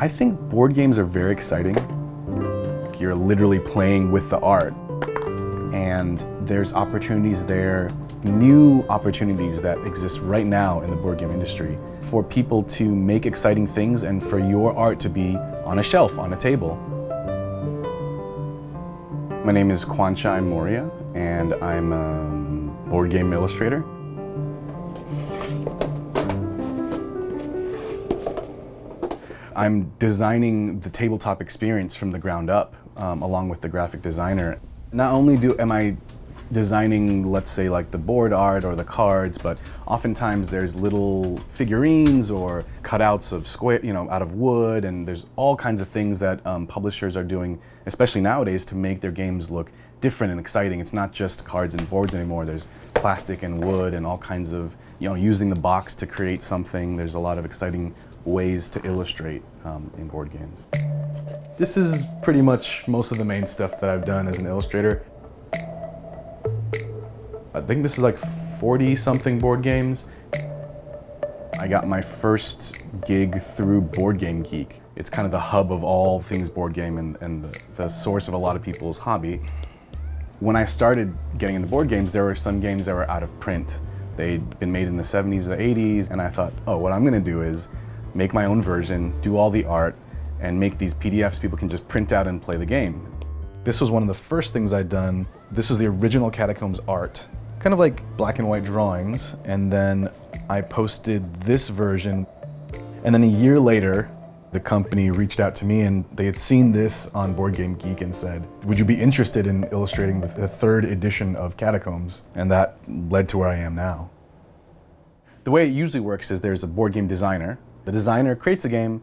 I think board games are very exciting. You're literally playing with the art, and there's opportunities there, new opportunities that exist right now in the board game industry for people to make exciting things and for your art to be on a shelf, on a table. My name is Kwanshai Moria, and I'm a board game illustrator. I'm designing the tabletop experience from the ground up, along with the graphic designer. Not only am I designing, let's say, like the board art or the cards, but oftentimes there's little figurines or cutouts of square, out of wood, and there's all kinds of things that publishers are doing, especially nowadays, to make their games look different and exciting. It's not just cards and boards anymore. There's plastic and wood and all kinds of, using the box to create something. There's a lot of exciting ways to illustrate in board games. This is pretty much most of the main stuff that I've done as an illustrator. I think this is like 40-something board games. I got my first gig through Board Game Geek. It's kind of the hub of all things board game and the source of a lot of people's hobby. When I started getting into board games, there were some games that were out of print. They'd been made in the 70s or 80s, and I thought, what I'm gonna do is make my own version, do all the art, and make these PDFs people can just print out and play the game. This was one of the first things I'd done. This was the original Catacombs art, kind of like black and white drawings, and then I posted this version. And then a year later, the company reached out to me and they had seen this on Board Game Geek and said, would you be interested in illustrating the third edition of Catacombs? And that led to where I am now. The way it usually works is there's a board game designer. The designer creates a game,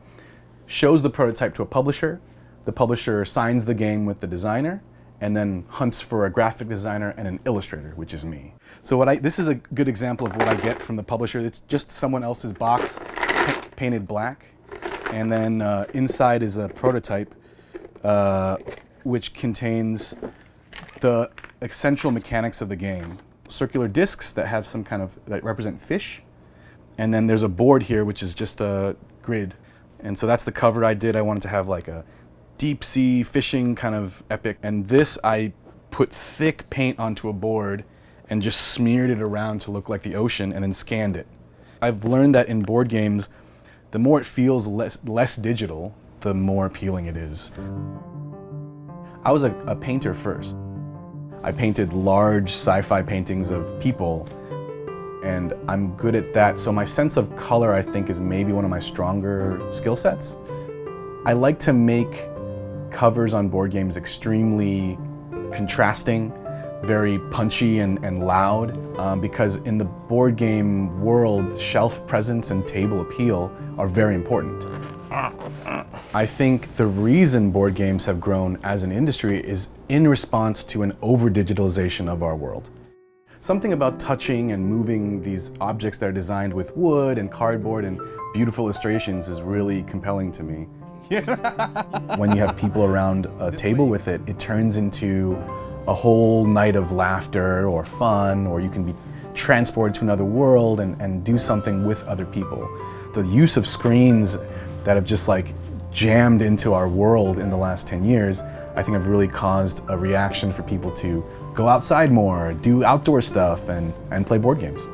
shows the prototype to a publisher. The publisher signs the game with the designer and then hunts for a graphic designer and an illustrator, which is me. So this is a good example of what I get from the publisher. It's just someone else's box painted black. And then inside is a prototype which contains the essential mechanics of the game. Circular discs that have some kind of, that represent fish. And then there's a board here, which is just a grid. And so that's the cover I did. I wanted to have like a deep sea fishing kind of epic. And this, I put thick paint onto a board and just smeared it around to look like the ocean and then scanned it. I've learned that in board games, the more it feels less digital, the more appealing it is. I was a painter first. I painted large sci-fi paintings of people, and I'm good at that. So my sense of color, I think, is maybe one of my stronger skill sets. I like to make covers on board games extremely contrasting, very punchy and loud, because in the board game world, shelf presence and table appeal are very important. I think the reason board games have grown as an industry is in response to an over-digitalization of our world. Something about touching and moving these objects that are designed with wood and cardboard and beautiful illustrations is really compelling to me. When you have people around a table with it, it turns into a whole night of laughter or fun, or you can be transported to another world and do something with other people. The use of screens that have just like jammed into our world in the last 10 years, I think have really caused a reaction for people to go outside more, do outdoor stuff, and play board games.